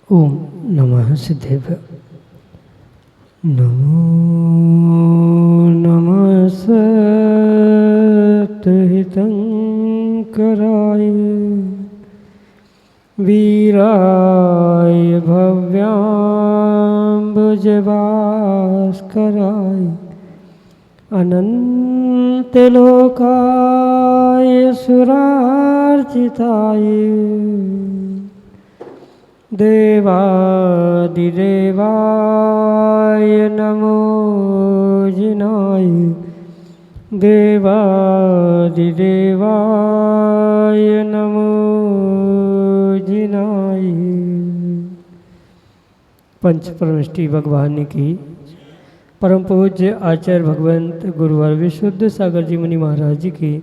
ओम नमः सिद्धेभ्य। नमो नमः सत्हितंकराय वीराय भव्याम्बुजभास्कराय अनंतलोकाय सुरार्चिताय देवादिदेवाय नमो जिनाय देवादिदेवाय नमो जिनाय। पंच परमेष्टि भगवान की परम पूज्य आचार्य भगवंत गुरुवर विशुद्ध सागर जी मुनि महाराज जी की,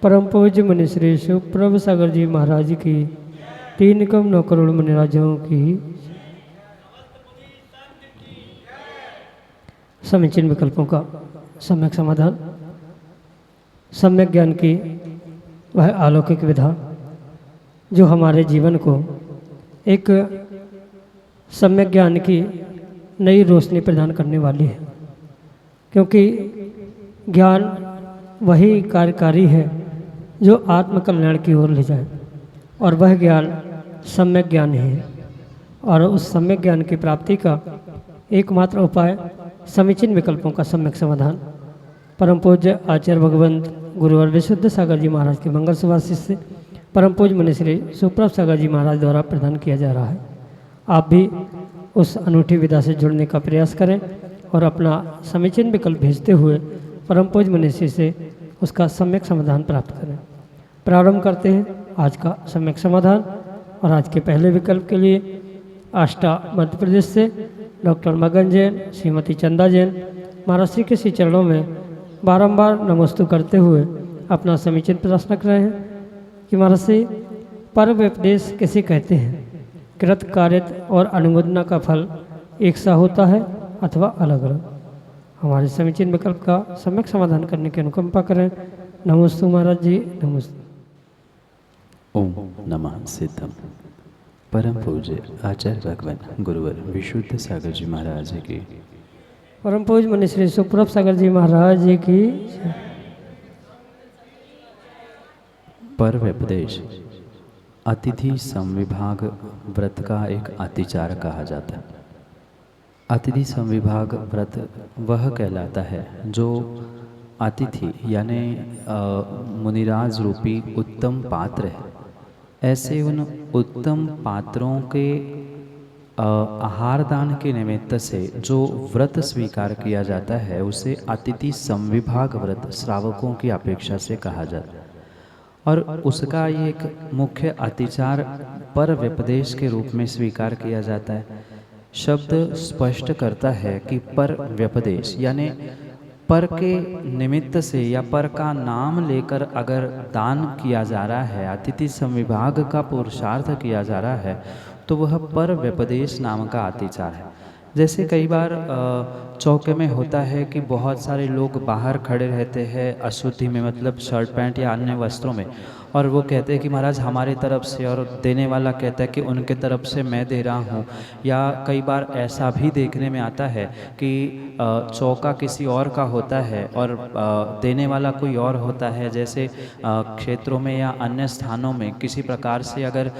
परम पूज्य मुनि श्री सुप्रभ सागर जी महाराज की, 3 करोड़ मुनिराजों की समीचीन विकल्पों का सम्यक समाधान, सम्यक ज्ञान की वह अलौकिक विधा जो हमारे जीवन को एक सम्यक ज्ञान की नई रोशनी प्रदान करने वाली है। क्योंकि ज्ञान वही कार्यकारी है जो आत्म कल्याण की ओर ले जाए, और वह ज्ञान सम्यक ज्ञान है। और उस सम्यक ज्ञान की प्राप्ति का एकमात्र उपाय समीचीन विकल्पों का सम्यक समाधान परम पूज्य आचार्य भगवंत गुरुवर विशुद्ध सागर जी महाराज के मंगल सुभाषित से परम पूज्य मुनि श्री सुप्रभ सागर जी महाराज द्वारा प्रदान किया जा रहा है। आप भी उस अनूठी विधा से जुड़ने का प्रयास करें और अपना समीचीन विकल्प भेजते हुए परम पूज्य मुनि श्री से उसका सम्यक समाधान प्राप्त करें। प्रारंभ करते हैं आज का सम्यक समाधान। और आज के पहले विकल्प के लिए आष्टा मध्य प्रदेश से डॉक्टर मगन जैन, श्रीमती चंदा जैन महाराज श्री के श्री चरणों में बारंबार नमस्तु करते हुए अपना समीचीन प्रश्न रख रहे हैं कि महाराज श्री पर व्यपदेश किसे कहते हैं? कृत कार्यत और अनुमोदना का फल एक सा होता है अथवा अलग अलग? हमारे समीचीन विकल्प का सम्यक समाधान करने की अनुकंपा करें। नमस्तु महाराज जी, नमस्ते। ओम नमः सिद्धम। परम पूज्य आचार्य भगवान गुरुवर विशुद्ध सागर जी महाराज की, परम पूज्य मुनि श्री सुप्रभ सागर जी महाराज जी की। पर व्यपदेश अतिथि संविभाग व्रत का एक अतिचार कहा जाता है। अतिथि संविभाग व्रत वह कहलाता है जो अतिथि यानी मुनिराज रूपी उत्तम पात्र है, ऐसे उन उत्तम पात्रों के आहार दान के निमित्त से जो व्रत स्वीकार किया जाता है उसे अतिथि संविभाग व्रत श्रावकों की अपेक्षा से कहा जाता है। और उसका ये एक मुख्य अतिचार पर व्यपदेश के रूप में स्वीकार किया जाता है। शब्द स्पष्ट करता है कि पर व्यपदेश यानी पर के निमित्त से या पर का नाम लेकर अगर दान किया जा रहा है, अतिथि संविभाग का पुरुषार्थ किया जा रहा है, तो वह पर व्यपदेश नाम का अतिचार है। जैसे कई बार चौके में होता है कि बहुत सारे लोग बाहर खड़े रहते हैं अशुद्धि में, मतलब शर्ट पैंट या अन्य वस्त्रों में, और वो कहते हैं कि महाराज हमारे तरफ से, और देने वाला कहता है कि उनके तरफ से मैं दे रहा हूँ। या कई बार ऐसा भी देखने में आता है कि चौका किसी और का होता है और देने वाला कोई और होता है। जैसे क्षेत्रों में या अन्य स्थानों में किसी प्रकार से अगर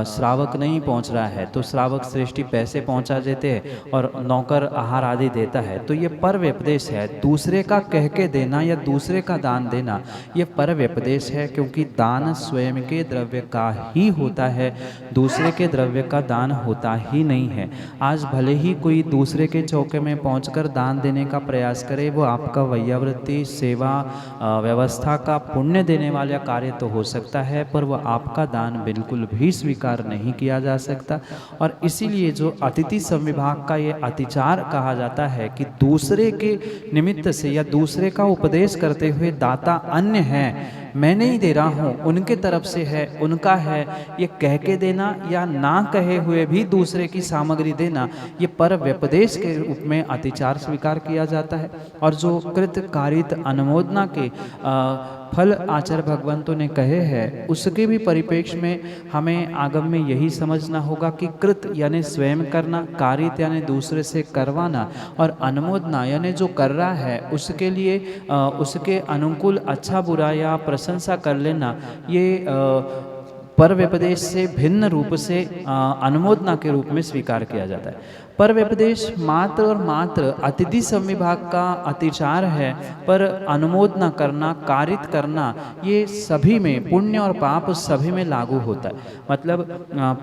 श्रावक नहीं पहुँच रहा है तो श्रावक श्रेष्ठी पैसे पहुँचा देते हैं और नौकर आहार आदि देता है तो ये पर व्यपदेश है। दूसरे का कह के देना या दूसरे का दान देना ये पर व्यपदेश है, क्योंकि दान स्वयं के द्रव्य का ही होता है, दूसरे के द्रव्य का दान होता ही नहीं है। आज भले ही कोई दूसरे के चौके में पहुंचकर दान देने का प्रयास करे, वो आपका वैयावृत्ति सेवा व्यवस्था का पुण्य देने वाला कार्य तो हो सकता है, पर वह आपका दान बिल्कुल भी स्वीकार नहीं किया जा सकता। और इसीलिए जो अतिथि संविभाग का ये अतिचार कहा जाता है कि दूसरे के निमित्त से या दूसरे का उपदेश करते हुए दाता अन्य है, मैं नहीं दे रहा हूँ, उनके तरफ से है, उनका है, ये कह के देना या ना कहे हुए भी दूसरे की सामग्री देना, ये पर व्यपदेश के रूप में अतिचार स्वीकार किया जाता है। और जो कृत कारित अनुमोदना के फल आचार्य भगवंतों ने कहे हैं, उसके भी परिप्रेक्ष्य में हमें आगम में यही समझना होगा कि कृत यानी स्वयं करना, कारित यानी दूसरे से करवाना, और अनुमोदना यानी जो कर रहा है उसके लिए उसके अनुकूल अच्छा बुरा या प्रशंसा कर लेना, ये पर व्यपदेश से भिन्न रूप से अनुमोदना के रूप में स्वीकार किया जाता है। पर व्यपदेश मात्र और मात्र अतिथि संविभाग का अतिचार है, पर अनुमोदना करना, कारित करना, ये सभी में, पुण्य और पाप सभी में लागू होता है। मतलब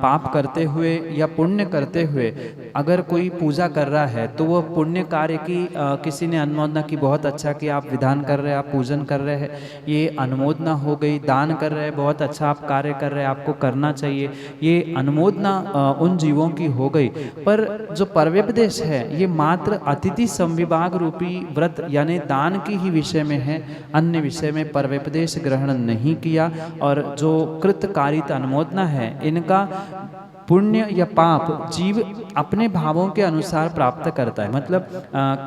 पाप करते हुए या पुण्य करते हुए अगर कोई पूजा कर रहा है तो वह पुण्य कार्य की किसी ने अनुमोदना की, बहुत अच्छा कि आप विधान कर रहे हैं, आप पूजन कर रहे हैं, ये अनुमोदना हो गई। दान कर रहे हैं, बहुत अच्छा आप कार्य कर रहे हैं, आपको करना चाहिए, ये अनुमोदना उन जीवों की हो गई। पर जो परव्यपदेश है ये मात्र अतिथि संविभाग रूपी व्रत यानी दान की ही विषय में है, अन्य विषय में परव्यपदेश ग्रहण नहीं किया। और जो कृतकारित अनुमोदना है, इनका पुण्य या पाप जीव अपने भावों के अनुसार प्राप्त करता है। मतलब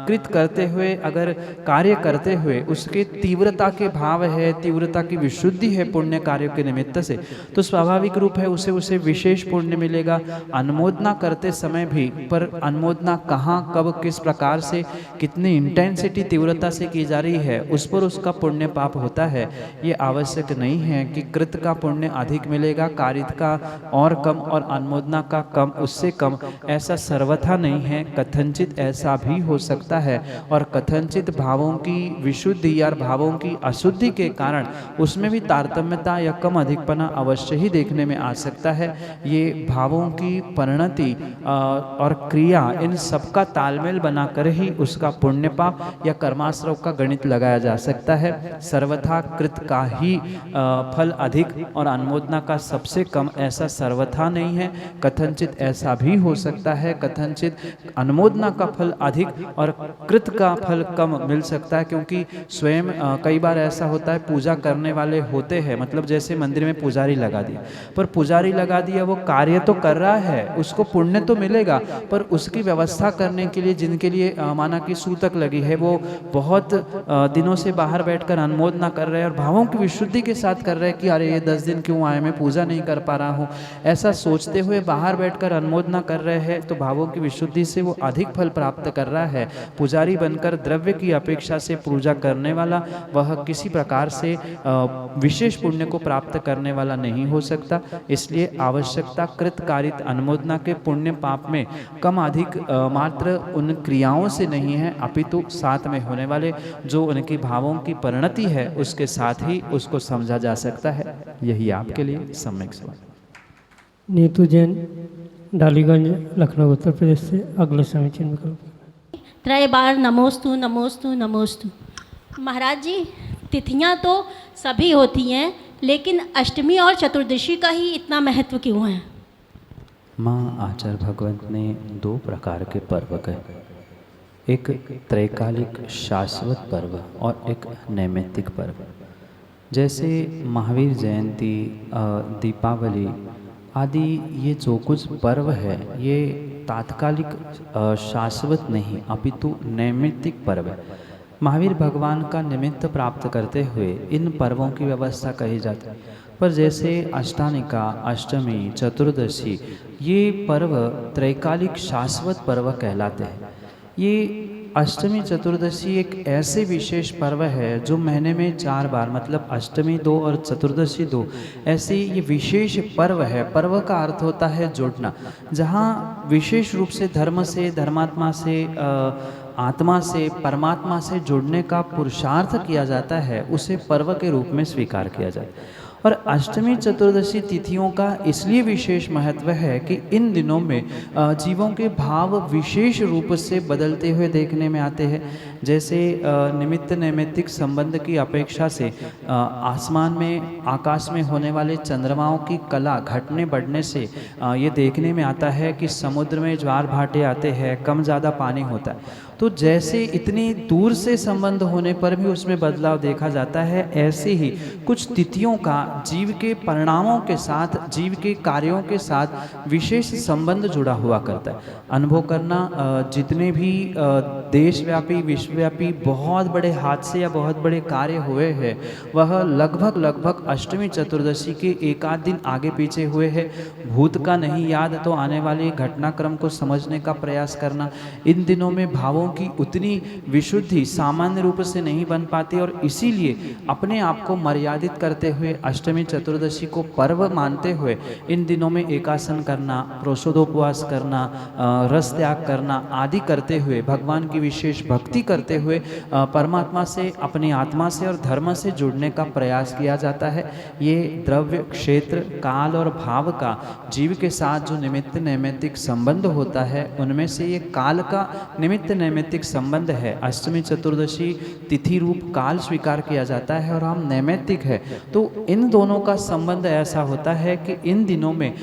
कृत करते हुए, अगर कार्य करते हुए उसके तीव्रता के भाव है, तीव्रता की विशुद्धि है पुण्य कार्यों के निमित्त से, तो स्वाभाविक रूप है उसे विशेष पुण्य मिलेगा। अनुमोदना करते समय भी, पर अनुमोदना कहाँ, कब, किस प्रकार से, कितनी इंटेंसिटी तीव्रता से की जा रही है, उस पर उसका पुण्य पाप होता है। ये आवश्यक नहीं है कि कृत का पुण्य अधिक मिलेगा, कारित का और कम और अनुमोदना का कम, उससे कम, ऐसा सर्वथा नहीं है। कथनचित ऐसा भी हो सकता है, और कथनचित भावों की विशुद्धि या भावों की अशुद्धि के कारण उसमें भी तारतम्यता या कम अधिकपना अवश्य ही देखने में आ सकता है। ये भावों की परिणति और क्रिया, इन सबका तालमेल बनाकर ही उसका पुण्य पाप या कर्माश्रव का गणित लगाया जा सकता है। सर्वथा कृत का ही फल अधिक और अनुमोदना का सबसे कम, ऐसा सर्वथा नहीं है। कथनचित ऐसा भी हो सकता है, कथनचित अनुमोदना का फल अधिक और कृत का फल कम मिल सकता है, क्योंकि स्वयं कई बार ऐसा होता है, पूजा करने वाले होते हैं, मतलब जैसे मंदिर में पुजारी लगा दिया, पर पुजारी लगा दिया, वो कार्य तो कर रहा है, उसको पुण्य तो मिलेगा, पर उसकी व्यवस्था करने के लिए जिनके लिए माना कि सूतक लगी है, वो बहुत दिनों से बाहर बैठकर अनुमोदना कर रहे हैं और भावों की विशुद्धि के साथ कर रहे हैं कि अरे ये 10 दिन क्यों आए, मैं पूजा नहीं कर पा रहा हूँ, ऐसा सोचते हुए बाहर बैठकर अनुमोदना कर रहे हैं, तो भावों की विशुद्धि से वो अधिक फल प्राप्त कर रहा है। पुजारी बनकर द्रव्य की अपेक्षा से पूजा करने वाला, वह किसी प्रकार से विशेष पुण्य को प्राप्त करने वाला नहीं हो सकता। इसलिए आवश्यकता कृत कारित अनुमोदना के पुण्य पाप में कम अधिक मात्र उन क्रियाओं से नहीं है, अपितु साथ में होने वाले जो उनकी भावों की परिणति है उसके साथ ही उसको समझा जा सकता है। यही आपके लिए सम्यक सवाल। नीतू जैन, डालीगंज, लखनऊ, उत्तर प्रदेश से अगले समीचीन विकल्प। त्रय बार नमोस्तु नमोस्तु नमोस्तु। महाराज जी, तिथियां तो सभी होती हैं, लेकिन अष्टमी और चतुर्दशी का ही इतना महत्व क्यों है? माँ आचार्य भगवंत ने 2 प्रकार के पर्व कहे, एक त्रैकालिक शाश्वत पर्व और एक नैमित्तिक पर्व। जैसे महावीर जयंती, दीपावली आदि, ये जो कुछ पर्व है ये तात्कालिक शाश्वत नहीं अपितु नैमित्तिक पर्व है। महावीर भगवान का निमित्त प्राप्त करते हुए इन पर्वों की व्यवस्था कही जाती है। पर जैसे अष्टानिका, अष्टमी, चतुर्दशी, ये पर्व त्रैकालिक शाश्वत पर्व कहलाते हैं। ये अष्टमी चतुर्दशी एक ऐसे विशेष पर्व है जो महीने में 4 बार, मतलब अष्टमी 2 और चतुर्दशी 2, ऐसे ये विशेष पर्व है। पर्व का अर्थ होता है जोड़ना, जहाँ विशेष रूप से धर्म से, धर्मात्मा से आत्मा से परमात्मा से जुड़ने का पुरुषार्थ किया जाता है उसे पर्व के रूप में स्वीकार किया जाए। और अष्टमी चतुर्दशी तिथियों का इसलिए विशेष महत्व है कि इन दिनों में जीवों के भाव विशेष रूप से बदलते हुए देखने में आते हैं। जैसे निमित्त नैमित्तिक संबंध की अपेक्षा से आसमान में आकाश में होने वाले चंद्रमाओं की कला घटने बढ़ने से ये देखने में आता है कि समुद्र में ज्वार भाटे आते हैं, कम ज़्यादा पानी होता है। तो जैसे इतनी दूर से संबंध होने पर भी उसमें बदलाव देखा जाता है, ऐसे ही कुछ तिथियों का जीव के परिणामों के साथ, जीव के कार्यों के साथ विशेष संबंध जुड़ा हुआ करता है। अनुभव करना, जितने भी देशव्यापी विश्वव्यापी बहुत बड़े हादसे या बहुत बड़े कार्य हुए हैं वह लगभग अष्टमी चतुर्दशी के एक आध दिन आगे पीछे हुए हैं। भूत का नहीं याद तो आने वाले घटनाक्रम को समझने का प्रयास करना। इन दिनों में भावों की उतनी विशुद्धि सामान्य रूप से नहीं बन पाती और इसीलिए अपने आप को मर्यादित करते हुए अष्टमी चतुर्दशी को पर्व मानते हुए इन दिनों में एकासन करना, प्रोषोदोपवास करना, रस त्याग करना आदि करते हुए भगवान की विशेष भक्ति करते हुए परमात्मा से, अपनी आत्मा से और धर्म से जुड़ने का प्रयास किया जाता है। ये द्रव्य, क्षेत्र, काल और भाव का जीव के साथ जो निमित्त नैमित्तिक संबंध होता है उनमें से ये काल का निमित्त नैमित्तिक संबंध है। अष्टमी चतुर्दशी तिथि रूप काल स्वीकार किया जाता है और हम नैमित्तिक है, तो इन दोनों का संबंध ऐसा होता है कि इन दिनों में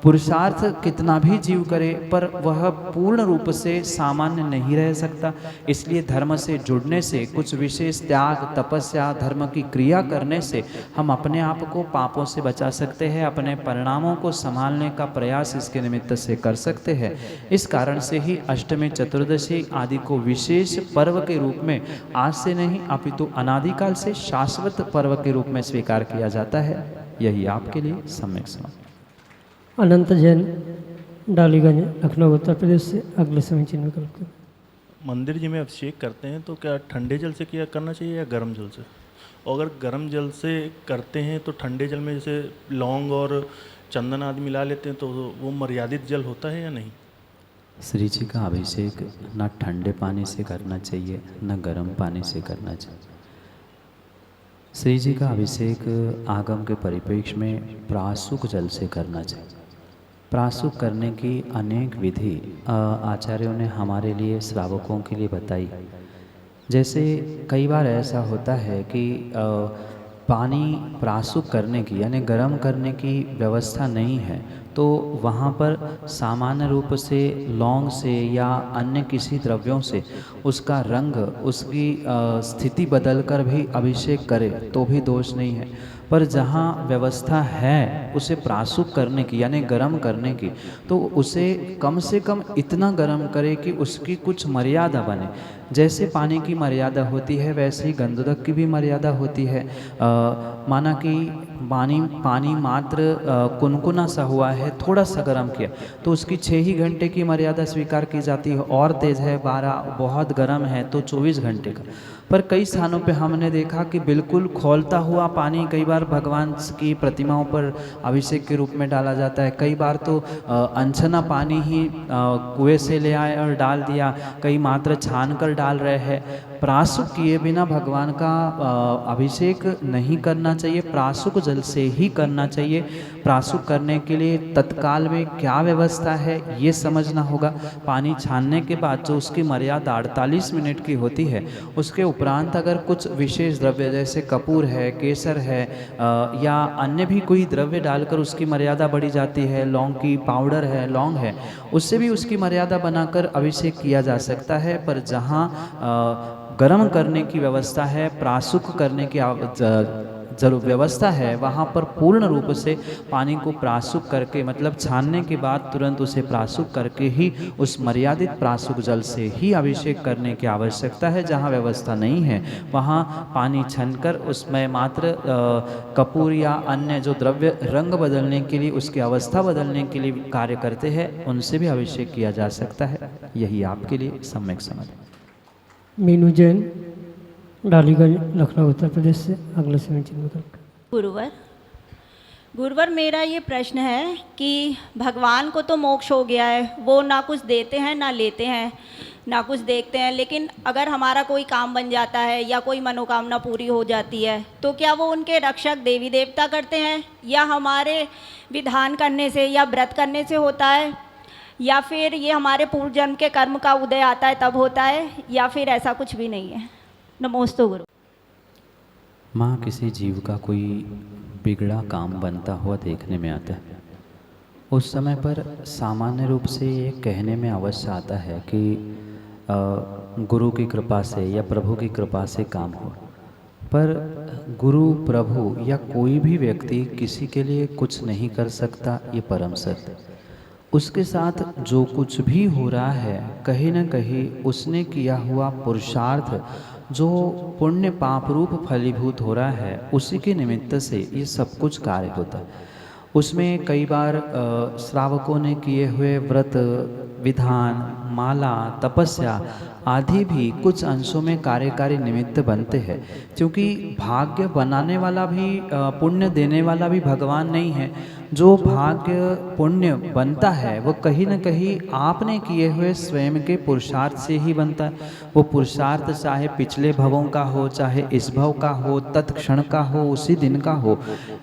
पुरुषार्थ कितना भी जीव करे पर वह पूर्ण रूप से सामान्य नहीं रह सकता। इसलिए धर्म से जुड़ने से, कुछ विशेष त्याग, तपस्या, धर्म की क्रिया करने से हम अपने आप को पापों से बचा सकते हैं, अपने परिणामों को संभालने का प्रयास इसके निमित्त से कर सकते हैं। इस कारण से ही अष्टमी चतुर्दशी आदि को विशेष पर्व के रूप में आज से नहीं अपितु अनादिकाल से शाश्वत पर्व के रूप में स्वीकार किया जाता है। यही आपके लिए सम्यक समझ। अनंत जैन, डालीगंज, लखनऊ, उत्तर प्रदेश से अगले समीचीन विकल्प करें। मंदिर जी में अभिषेक करते हैं तो क्या ठंडे जल से किया करना चाहिए या गर्म जल से? और अगर गर्म जल से करते हैं तो ठंडे जल में जैसे लौंग और चंदन आदि मिला लेते हैं तो वो मर्यादित जल होता है या नहीं? श्री जी का अभिषेक न ठंडे पानी से करना चाहिए न गर्म पानी से करना चाहिए। श्री जी का अभिषेक आगम के परिप्रेक्ष्य में प्रासुक जल से करना चाहिए। प्रासुक करने की अनेक विधि आचार्यों ने हमारे लिए, श्रावकों के लिए बताई। जैसे कई बार ऐसा होता है कि पानी प्रासुक करने की यानी गर्म करने की व्यवस्था नहीं है, तो वहाँ पर सामान्य रूप से लौंग से या अन्य किसी द्रव्यों से उसका रंग, उसकी स्थिति बदलकर भी अभिषेक करे तो भी दोष नहीं है। पर जहाँ व्यवस्था है उसे प्रासुक करने की यानी गर्म करने की, तो उसे कम से कम इतना गर्म करे कि उसकी कुछ मर्यादा बने। जैसे पानी की मर्यादा होती है वैसे ही गंधोदक की भी मर्यादा होती है। माना कि पानी मात्र कुनकुना सा हुआ है, थोड़ा सा गर्म किया तो उसकी 6 ही घंटे की मर्यादा स्वीकार की जाती है। और तेज़ है 12, बहुत गर्म है तो 24 घंटे का। पर कई स्थानों पे हमने देखा कि बिल्कुल खौलता हुआ पानी कई बार भगवान की प्रतिमाओं पर अभिषेक के रूप में डाला जाता है। कई बार तो अनछना पानी ही कुएं से ले आए और डाल दिया, कई मात्र छान कर डाल रहे हैं। प्रासुक किए बिना भगवान का अभिषेक नहीं करना चाहिए, प्रासुक जल से ही करना चाहिए। प्रासुक करने के लिए तत्काल में क्या व्यवस्था है ये समझना होगा। पानी छानने के बाद जो उसकी मर्यादा 48 मिनट की होती है, उसके उपरांत अगर कुछ विशेष द्रव्य जैसे कपूर है, केसर है या अन्य भी कोई द्रव्य डालकर उसकी मर्यादा बढ़ी जाती है, लौंग की पाउडर है, लौंग है, उससे भी उसकी मर्यादा बनाकर अभिषेक किया जा सकता है। पर जहाँ गर्म करने की व्यवस्था है, प्रासुक करने की जरूर व्यवस्था है, वहाँ पर पूर्ण रूप से पानी को प्रासुक करके, मतलब छानने के बाद तुरंत उसे प्रासुक करके ही उस मर्यादित प्रासुक जल से ही अभिषेक करने की आवश्यकता है। जहाँ व्यवस्था नहीं है वहाँ पानी छानकर उसमें मात्र कपूर या अन्य जो द्रव्य रंग बदलने के लिए, उसकी अवस्था बदलने के लिए कार्य करते हैं, उनसे भी अभिषेक किया जा सकता है। यही आपके लिए सम्यक समझ। मीनू जैन, डालीगंज, लखनऊ, उत्तर प्रदेश से अगले समीचीन विकल्प। गुरुवर, मेरा ये प्रश्न है कि भगवान को तो मोक्ष हो गया है, वो ना कुछ देते हैं ना लेते हैं, ना कुछ देखते हैं। लेकिन अगर हमारा कोई काम बन जाता है या कोई मनोकामना पूरी हो जाती है तो क्या वो उनके रक्षक देवी देवता करते हैं, या हमारे विधान करने से या व्रत करने से होता है, या फिर ये हमारे पूर्व जन्म के कर्म का उदय आता है तब होता है, या फिर ऐसा कुछ भी नहीं है? नमोस्तु गुरु। माँ, किसी जीव का कोई बिगड़ा काम बनता हुआ देखने में आता है, उस समय पर सामान्य रूप से ये कहने में अवश्य आता है कि गुरु की कृपा से या प्रभु की कृपा से काम हो। पर गुरु, प्रभु या कोई भी व्यक्ति किसी के लिए कुछ नहीं कर सकता, ये परम सत्य। उसके साथ जो कुछ भी हो रहा है, कहीं न कहीं उसने किया हुआ पुरुषार्थ जो पुण्य पाप रूप फलीभूत हो रहा है, उसी के निमित्त से ये सब कुछ कार्य होता है। उसमें कई बार श्रावकों ने किए हुए व्रत, विधान, माला, तपस्या आदि भी कुछ अंशों में कार्यकारी निमित्त बनते हैं, क्योंकि भाग्य बनाने वाला भी, पुण्य देने वाला भी भगवान नहीं है। जो भाग्य पुण्य बनता है वो कहीं न कहीं आपने किए हुए स्वयं के पुरुषार्थ से ही बनता है। वो पुरुषार्थ चाहे पिछले भवों का हो, चाहे इस भव का हो, तत्क्षण का हो, उसी दिन का हो,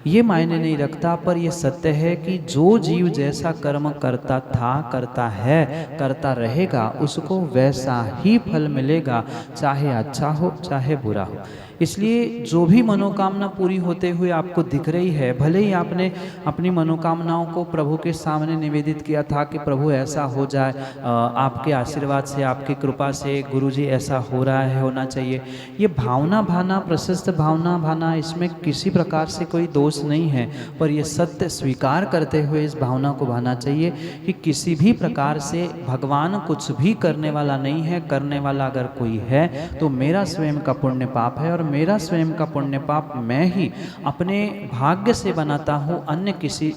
ये मायने नहीं रखता। पर ये सत्य है कि जो जीव जैसा कर्म करता था, करता है, करता रहेगा, उसको वैसा ही फल मिलेगा, चाहे अच्छा हो चाहे बुरा हो। इसलिए जो भी मनोकामना पूरी होते हुए आपको दिख रही है, भले ही आपने अपनी मनोकामनाओं को प्रभु के सामने निवेदित किया था कि प्रभु ऐसा हो जाए, आपके आशीर्वाद से, आपकी कृपा से गुरुजी ऐसा हो रहा है, होना चाहिए, ये भावना भाना, प्रशस्त भावना भाना, इसमें किसी प्रकार से कोई दोष नहीं है। पर यह सत्य स्वीकार करते हुए इस भावना को भाना चाहिए कि किसी भी प्रकार से भगवान कुछ भी करने वाला नहीं है। करने वाला अगर कोई है तो मेरा स्वयं का पुण्य पाप है, और मेरा स्वयं का पुण्य पाप मैं ही अपने भाग्य से बनाता हूँ, अन्य किसी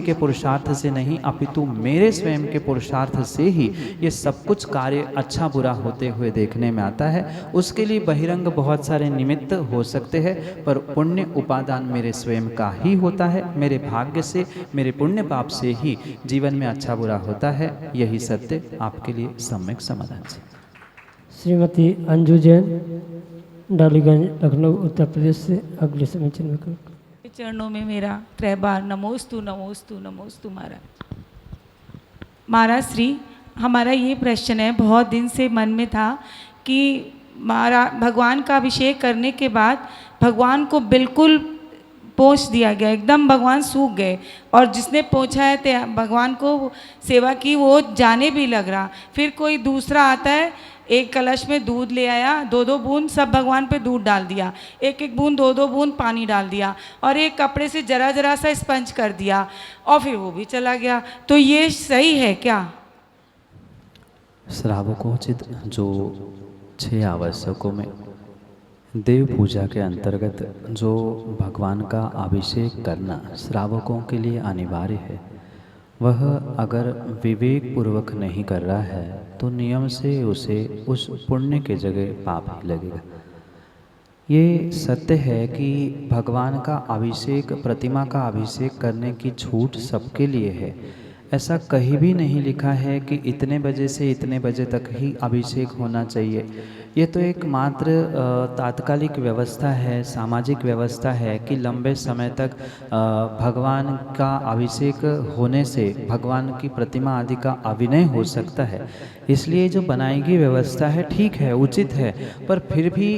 के पुरुषार्थ से नहीं, अपितु मेरे स्वयं के पुरुषार्थ से ही ये सब कुछ कार्य अच्छा बुरा होते हुए देखने में आता है। उसके लिए बहिरंग बहुत सारे निमित्त हो सकते हैं, पर पुण्य उपादान मेरे स्वयं का ही होता है। मेरे भाग्य से, मेरे पुण्य पाप से ही जीवन में अच्छा बुरा होता है। यही सत्य आपके लिए सम्यक समाधान है। श्रीमती अंजू जैन, डालीगंज, लखनऊ, उत्तर प्रदेश से अगले समीचन में करो। चरणों में मेरा 3 बार नमोस्तु नमोस्तु नमोस्तु महाराज। महाराज श्री, हमारा ये प्रश्न है, बहुत दिन से मन में था कि महाराज भगवान का अभिषेक करने के बाद भगवान को बिल्कुल पोंछ दिया गया, एकदम भगवान सूख गए, और जिसने पोंछा है भगवान को सेवा की, वो जाने भी लग रहा। फिर कोई दूसरा आता है, एक कलश में दूध ले आया, 2-2 बूंद सब भगवान पे दूध डाल दिया, 1-1 बूंद 2-2 बूंद पानी डाल दिया, और एक कपड़े से जरा जरा सा स्पंज कर दिया, और फिर वो भी चला गया। तो ये सही है क्या? श्रावकोचित जो 6 आवश्यकों में देव पूजा के अंतर्गत जो भगवान का अभिषेक करना श्रावकों के लिए अनिवार्य है, वह अगर विवेक पूर्वक नहीं कर रहा है तो नियम से उसे उस पुण्य के जगह पाप ही लगेगा। ये सत्य है कि भगवान का अभिषेक, प्रतिमा का अभिषेक करने की छूट सबके लिए है। ऐसा कहीं भी नहीं लिखा है कि इतने बजे से इतने बजे तक ही अभिषेक होना चाहिए। ये तो एक मात्र तात्कालिक व्यवस्था है, सामाजिक व्यवस्था है कि लंबे समय तक भगवान का अभिषेक होने से भगवान की प्रतिमा आदि का अभिनय हो सकता है। इसलिए जो बनाई गई व्यवस्था है ठीक है, उचित है, पर फिर भी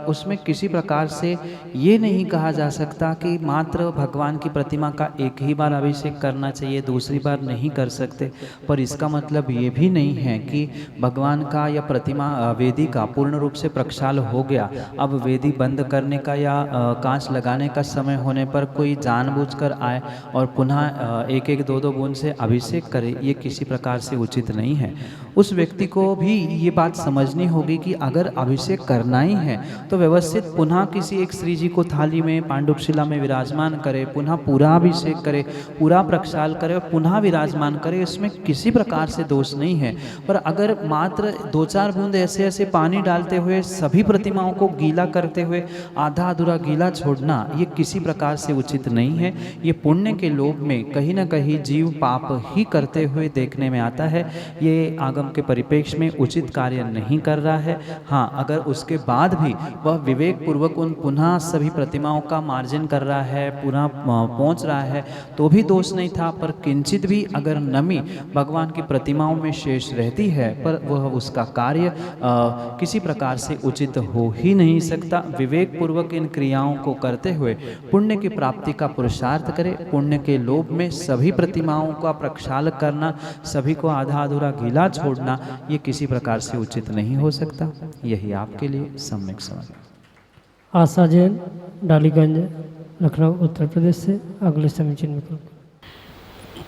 उसमें किसी प्रकार से ये नहीं कहा जा सकता कि मात्र भगवान की प्रतिमा का एक ही बार अभिषेक करना चाहिए, दूसरी बार नहीं कर सकते। पर इसका मतलब ये भी नहीं है कि भगवान का या प्रतिमा वेदी का पूर्ण रूप से प्रक्षाल हो गया, अब वेदी बंद करने का या कांच लगाने का समय होने पर कोई जानबूझकर आए और पुनः 1-1, 2-2 बूंद से अभिषेक करे, ये किसी प्रकार से उचित नहीं है। उस व्यक्ति को भी ये बात समझनी होगी कि अगर अभिषेक करना ही है तो व्यवस्थित पुनः किसी एक श्री जी को थाली में पांडुपशिला में विराजमान करे, पुनः पूरा अभिषेक करे, पूरा प्रक्षाल करे और पुनः विराजमान करे, इसमें किसी प्रकार से दोष नहीं है। पर अगर मात्र 2-4 बूंद ऐसे ऐसे पानी डालते हुए सभी प्रतिमाओं को गीला करते हुए आधा अधूरा गीला छोड़ना, ये किसी प्रकार से उचित नहीं है। ये पुण्य के लोभ में कहीं ना कहीं जीव पाप ही करते हुए देखने में आता है। ये आगम के परिप्रेक्ष्य में उचित कार्य नहीं कर रहा है। हाँ, अगर उसके बाद भी वह विवेक पूर्वक उन पुनः सभी प्रतिमाओं का मार्जन कर रहा है, पुनः पहुंच रहा है, तो भी दोष नहीं था। पर किंचित भी अगर नमी भगवान की प्रतिमाओं में शेष रहती है, पर वह उसका कार्य किसी प्रकार से उचित हो ही नहीं सकता। विवेक पूर्वक इन क्रियाओं को करते हुए पुण्य की प्राप्ति का पुरुषार्थ करे। पुण्य के लोभ में सभी प्रतिमाओं का प्रक्षालन करना, सभी को आधा अधूरा गीला छोड़ना, ये किसी प्रकार से उचित नहीं हो सकता। यही आपके लिए सम्यक समझ। आशा जैन, डालीगंज, लखनऊ, उत्तर प्रदेश से अगले समीचीन में।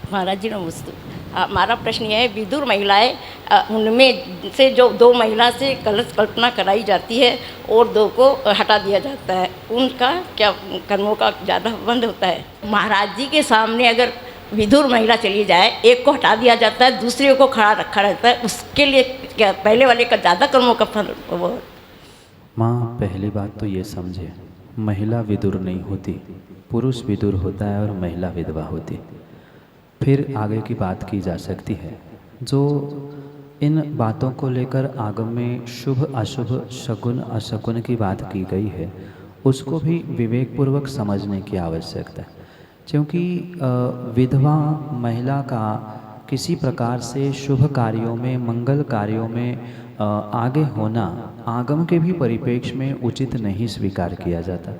महाराज जी नमस्ते। हमारा प्रश्न यह है, विदुर महिलाएं उनमें से जो 2 महिला से कलश कल्पना कराई जाती है और 2 को हटा दिया जाता है, उनका क्या कर्मों का ज़्यादा बंद होता है? महाराज जी के सामने अगर विदुर महिला चली जाए, एक को हटा दिया जाता है, दूसरे को खड़ा रखा रहता है, उसके लिए क्या पहले वाले का ज़्यादा कर्मों का फल? माँ, पहली बात तो ये समझे, महिला विदुर नहीं होती, पुरुष विदुर होता है और महिला विधवा होती है। फिर आगे की बात की जा सकती है। जो इन बातों को लेकर आगम में शुभ अशुभ, शकुन अशकुन की बात की गई है, उसको भी विवेकपूर्वक समझने की आवश्यकता है। क्योंकि विधवा महिला का किसी प्रकार से शुभ कार्यों में, मंगल कार्यों में आगे होना आगम के भी परिप्रेक्ष्य में उचित नहीं स्वीकार किया जाता।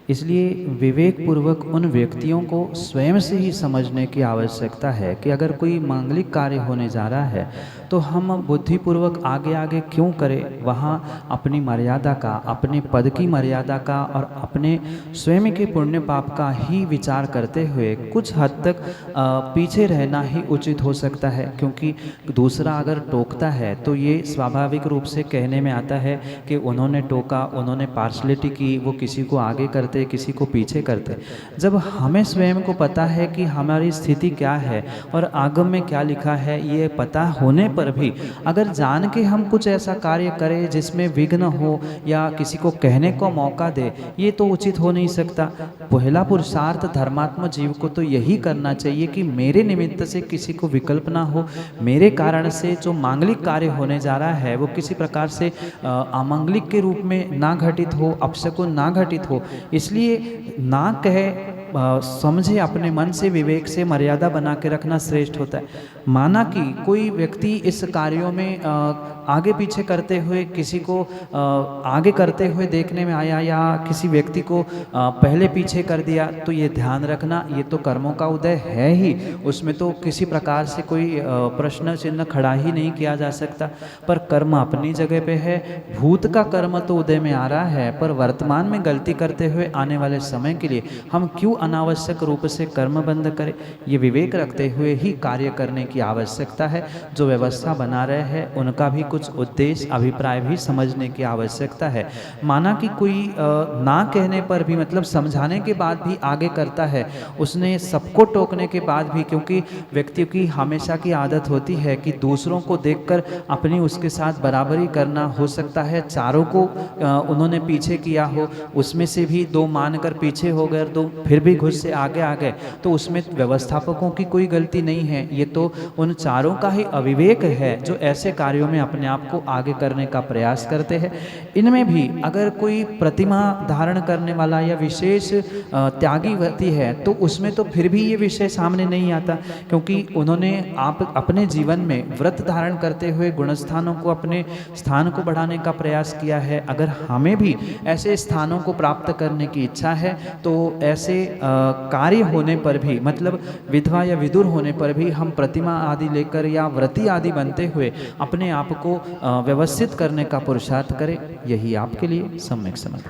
इसलिए विवेकपूर्वक उन व्यक्तियों को स्वयं से ही समझने की आवश्यकता है कि अगर कोई मांगलिक कार्य होने जा रहा है तो हम बुद्धिपूर्वक आगे आगे क्यों करें। वहाँ अपनी मर्यादा का, अपने पद की मर्यादा का और अपने स्वयं के पुण्य पाप का ही विचार करते हुए कुछ हद तक पीछे रहना ही उचित हो सकता है। क्योंकि दूसरा अगर टोकता है तो ये स्वाभाविक रूप से कहने में आता है कि उन्होंने टोका, उन्होंने पार्शलिटी की, वो किसी को आगे करते, किसी को पीछे करते। जब हमें स्वयं को पता है कि हमारी स्थिति क्या है और आगम में क्या लिखा है, ये पता होने पर भी अगर जान के हम कुछ ऐसा कार्य करें जिसमें विघ्न हो या किसी को कहने को मौका दे, ये तो उचित हो नहीं सकता। पहला पुरुषार्थ धर्मात्मा जीव को तो यही करना चाहिए कि मेरे निमित्त से किसी को विकल्प ना हो, मेरे कारण से जो मांगलिक कार्य होने जा रहा है वो किसी प्रकार से अमांगलिक के रूप में ना घटित हो, अपशकुन ना घटित हो। इसलिए ना कहे, समझे, अपने मन से विवेक से मर्यादा बना के रखना श्रेष्ठ होता है। माना कि कोई व्यक्ति इस कार्यों में आगे पीछे करते हुए किसी को आगे करते हुए देखने में आया या किसी व्यक्ति को पहले पीछे कर दिया, तो ये ध्यान रखना, ये तो कर्मों का उदय है ही, उसमें तो किसी प्रकार से कोई प्रश्न चिन्ह खड़ा ही नहीं किया जा सकता। पर कर्म अपनी जगह पे है, भूत का कर्म तो उदय में आ रहा है, पर वर्तमान में गलती करते हुए आने वाले समय के लिए हम क्यों अनावश्यक रूप से कर्म बंद करें। ये विवेक रखते हुए ही कार्य करने की आवश्यकता है। जो व्यवस्था बना रहे हैं उनका भी कुछ उद्देश्य, अभिप्राय भी समझने की आवश्यकता है। माना कि कोई ना कहने पर भी, मतलब समझाने के बाद भी आगे करता है, उसने सबको टोकने के बाद भी, क्योंकि व्यक्तियों की हमेशा की आदत होती है कि दूसरों को देखकर अपनी उसके साथ बराबरी करना। हो सकता है चारों को उन्होंने पीछे किया हो, उसमें से भी 2 मानकर पीछे हो गए तो फिर भी घुस से आगे आ गए, तो उसमें व्यवस्थापकों की कोई गलती नहीं है। ये तो उन चारों का ही अविवेक है जो ऐसे कार्यों में अपने आप को आगे करने का प्रयास करते हैं। इनमें भी अगर कोई प्रतिमा धारण करने वाला या विशेष त्यागी व्यक्ति है तो उसमें तो फिर भी ये विषय सामने नहीं आता, क्योंकि उन्होंने आप अपने जीवन में व्रत धारण करते हुए गुणस्थानों को, अपने स्थान को बढ़ाने का प्रयास किया है। अगर हमें भी ऐसे स्थानों को प्राप्त करने की इच्छा है तो ऐसे कार्य होने पर भी, मतलब विधवा या विदुर होने पर भी हम प्रतिमा आदि लेकर या व्रती आदि बनते हुए अपने आप को व्यवस्थित करने का पुरुषार्थ करें। यही आपके लिए सम्यक समझ।